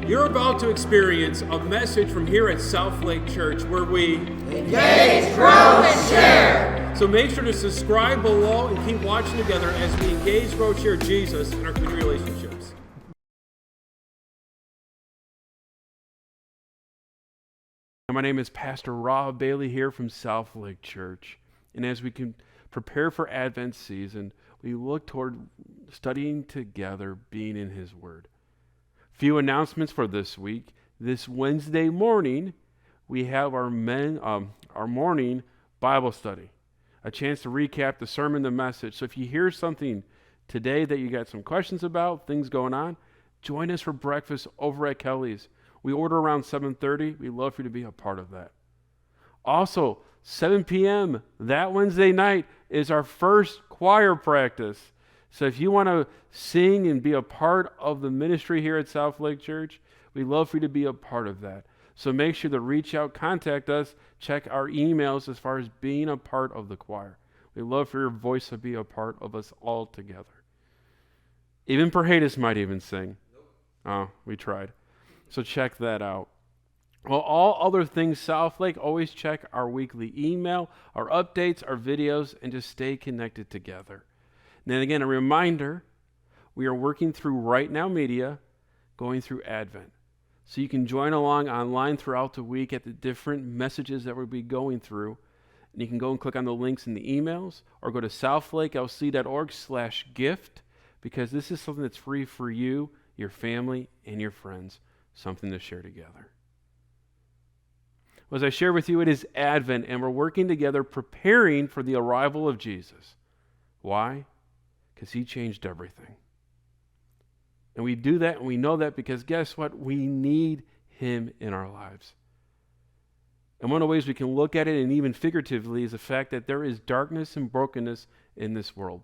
You're about to experience a message from here at South Lake Church where we engage, grow, and share. So make sure to subscribe below and keep watching together as we engage, grow, share Jesus in our community relationships. My name is Pastor Rob Bailey here from South Lake Church. And as we can prepare for Advent season, we look toward studying together, being in His Word. Few announcements for this week. This Wednesday morning, we have our morning Bible study. A chance to recap the sermon, the message. So if you hear something today that you got some questions about, things going on, join us for breakfast over at Kelly's. We order around 7:30. We'd love for you to be a part of that. Also, 7 p.m. that Wednesday night is our first choir practice. So if you want to sing and be a part of the ministry here at South Lake Church, we'd love for you to be a part of that. So make sure to reach out, contact us, check our emails as far as being a part of the choir. We'd love for your voice to be a part of us all together. Even Perhatus might even sing. Oh, we tried. So check that out. Well, all other things South Lake, always check our weekly email, our updates, our videos, and just stay connected together. And then again, a reminder, we are working through Right Now Media, going through Advent. So you can join along online throughout the week at the different messages that we'll be going through. And you can go and click on the links in the emails or go to southlakelc.org/gift because this is something that's free for you, your family, and your friends. Something to share together. Well, as I share with you, it is Advent, and we're working together preparing for the arrival of Jesus. Why? Because He changed everything. And we do that, and we know that because guess what? We need Him in our lives. And one of the ways we can look at it, and even figuratively, is the fact that there is darkness and brokenness in this world.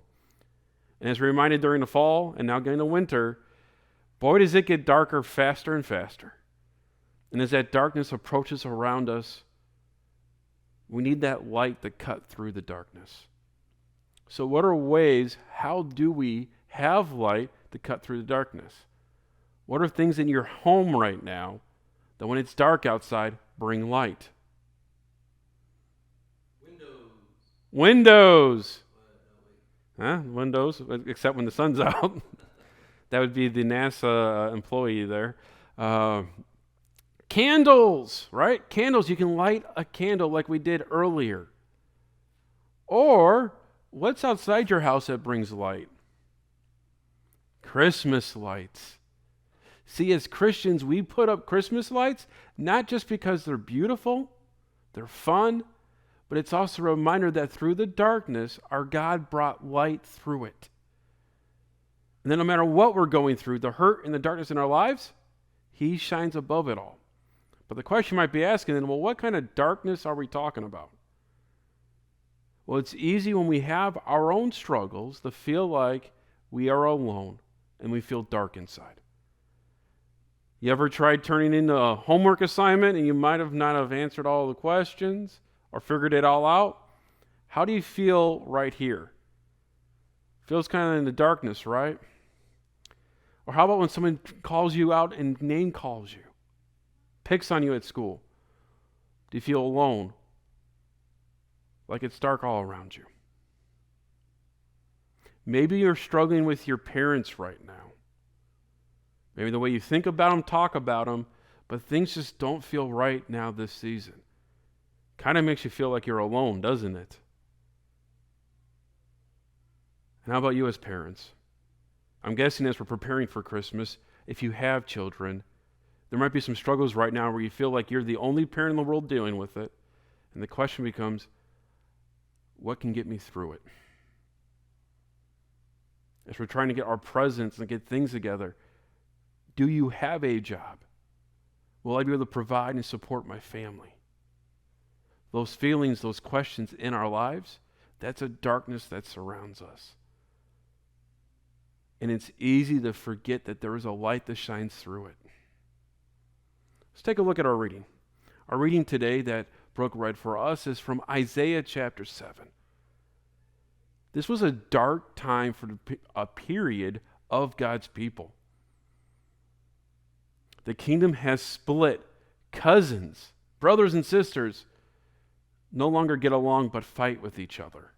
And as we're reminded during the fall, and now getting the winter, boy, does it get darker faster and faster. And as that darkness approaches around us, we need that light to cut through the darkness. So what are ways, how do we have light to cut through the darkness? What are things in your home right now that when it's dark outside, bring light? Windows. Windows, except when the sun's out. That would be the NASA employee there. Candles, right? Candles, you can light a candle like we did earlier. Or, what's outside your house that brings light? Christmas lights. See, as Christians, we put up Christmas lights, not just because they're beautiful, they're fun, but it's also a reminder that through the darkness, our God brought light through it. And then no matter what we're going through, the hurt and the darkness in our lives, He shines above it all. But the question you might be asking then, well, what kind of darkness are we talking about? Well, it's easy when we have our own struggles to feel like we are alone and we feel dark inside. You ever tried turning in a homework assignment and you might have not have answered all the questions or figured it all out? How do you feel right here? Feels kind of in the darkness, right? Or how about when someone calls you out and name calls you? Picks on you at school? Do you feel alone? Like it's dark all around you? Maybe you're struggling with your parents right now. Maybe the way you think about them, talk about them, but things just don't feel right now this season. Kind of makes you feel like you're alone, doesn't it? And how about you as parents? I'm guessing as we're preparing for Christmas, if you have children, there might be some struggles right now where you feel like you're the only parent in the world dealing with it. And the question becomes, what can get me through it? As we're trying to get our presents and get things together, do you have a job? Will I be able to provide and support my family? Those feelings, those questions in our lives, that's a darkness that surrounds us. And it's easy to forget that there is a light that shines through it. Let's take a look at our reading. Our reading today that Brooke read for us is from Isaiah chapter 7. This was a dark time for a period of God's people. The kingdom has split. Cousins, brothers and sisters, no longer get along but fight with each other.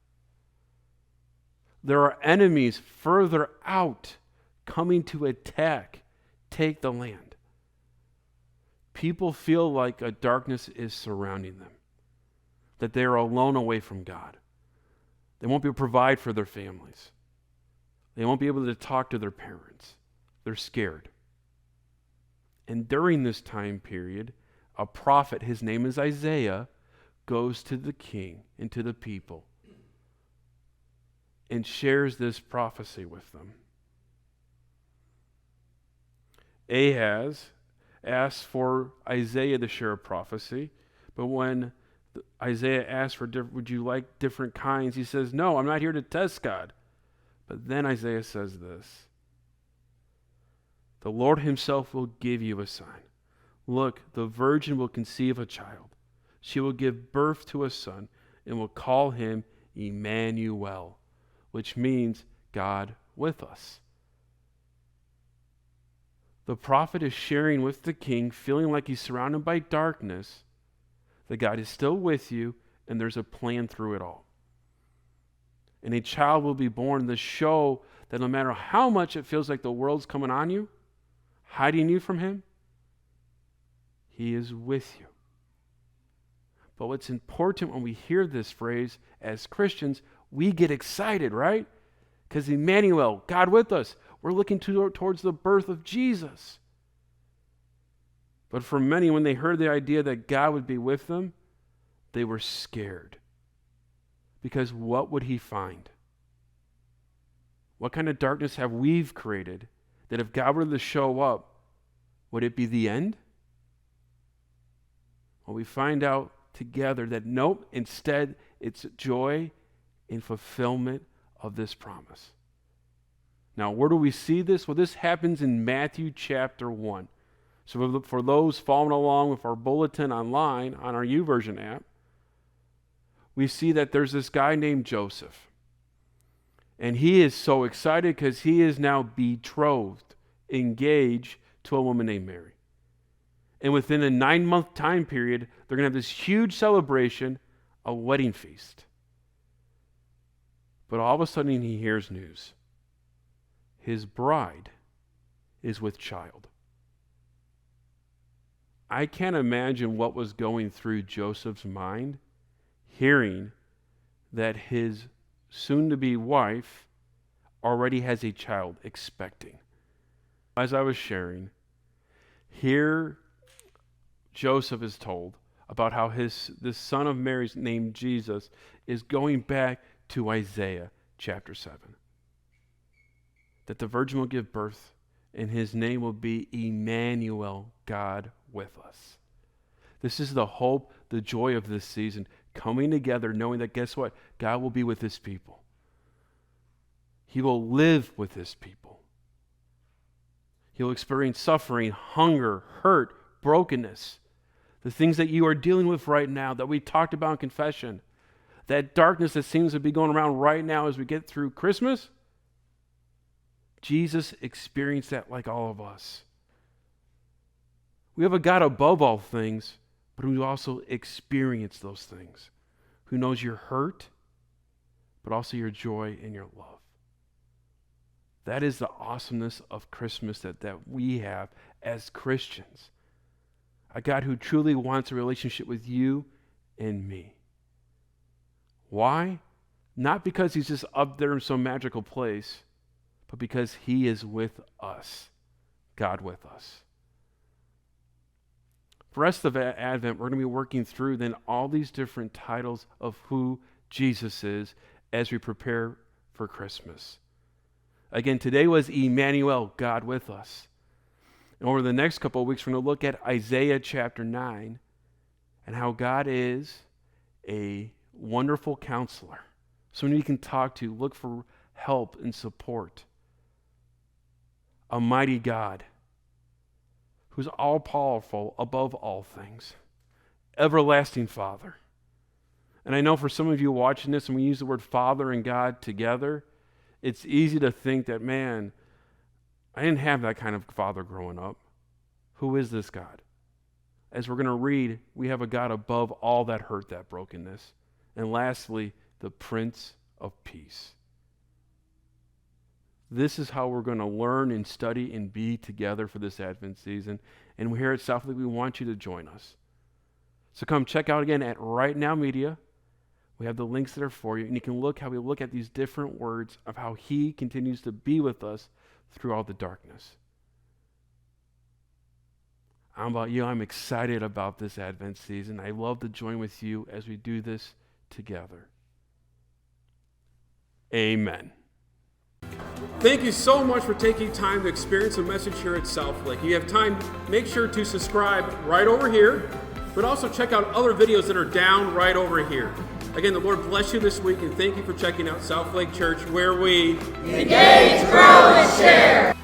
There are enemies further out coming to attack, take the land. People feel like a darkness is surrounding them, that they are alone away from God. They won't be able to provide for their families. They won't be able to talk to their parents. They're scared. And during this time period, a prophet, his name is Isaiah, goes to the king and to the people and shares this prophecy with them. Ahaz asked for Isaiah to share a prophecy, but when Isaiah asked for, would you like different kinds? He says, no, I'm not here to test God. But then Isaiah says this, the Lord himself will give you a sign. Look, the virgin will conceive a child. She will give birth to a son and will call him Immanuel, which means God with us. The prophet is sharing with the king, feeling like he's surrounded by darkness, that God is still with you and there's a plan through it all. And a child will be born to show that no matter how much it feels like the world's coming on you, hiding you from him, he is with you. But what's important when we hear this phrase as Christians, we get excited, right? Because Immanuel, God with us, we're looking towards the birth of Jesus. But for many, when they heard the idea that God would be with them, they were scared. Because what would he find? What kind of darkness have we created that if God were to show up, would it be the end? Well, we find out together that nope, instead it's joy and fulfillment of this promise. Now, where do we see this? Well, this happens in Matthew chapter 1. So for those following along with our bulletin online on our YouVersion app, we see that there's this guy named Joseph. And he is so excited because he is now betrothed, engaged to a woman named Mary. And within a 9-month time period, they're going to have this huge celebration, a wedding feast. But all of a sudden he hears news. His bride is with child. I can't imagine what was going through Joseph's mind hearing that his soon-to-be wife already has a child expecting. As I was sharing, here Joseph is told about how this son of Mary's named Jesus is going back to Isaiah chapter 7. That the virgin will give birth and his name will be Immanuel, God with us. This is the hope, the joy of this season, coming together knowing that guess what? God will be with his people. He will live with his people. He'll experience suffering, hunger, hurt, brokenness. The things that you are dealing with right now that we talked about in confession. That darkness that seems to be going around right now as we get through Christmas. Jesus experienced that like all of us. We have a God above all things, but who also experienced those things. Who knows your hurt, but also your joy and your love. That is the awesomeness of Christmas that we have as Christians. A God who truly wants a relationship with you and me. Why? Not because he's just up there in some magical place, but because he is with us. God with us. For the rest of Advent, we're going to be working through then all these different titles of who Jesus is as we prepare for Christmas. Again, today was Immanuel, God with us. And over the next couple of weeks, we're going to look at Isaiah chapter 9 and how God is a wonderful counselor. Someone you can talk to, look for help and support. A mighty God who's all-powerful above all things. Everlasting Father. And I know for some of you watching this, and we use the word Father and God together, it's easy to think that, man, I didn't have that kind of father growing up Who is this God? As we're going to read, we have a God above all that hurt, that brokenness. And lastly, the Prince of Peace. This is how we're going to learn and study and be together for this Advent season. And here at Southlake, we want you to join us. So come check out again at Right Now Media. We have the links there for you, and you can look how we look at these different words of how he continues to be with us through all the darkness. I don't know about you, I'm excited about this Advent season. I love to join with you as we do this together. Amen. Thank you so much for taking time to experience a message here at Southlake. If you have time, make sure to subscribe right over here, but also check out other videos that are down right over here. Again, the Lord bless you this week, and thank you for checking out Southlake Church, where we engage, grow, and share.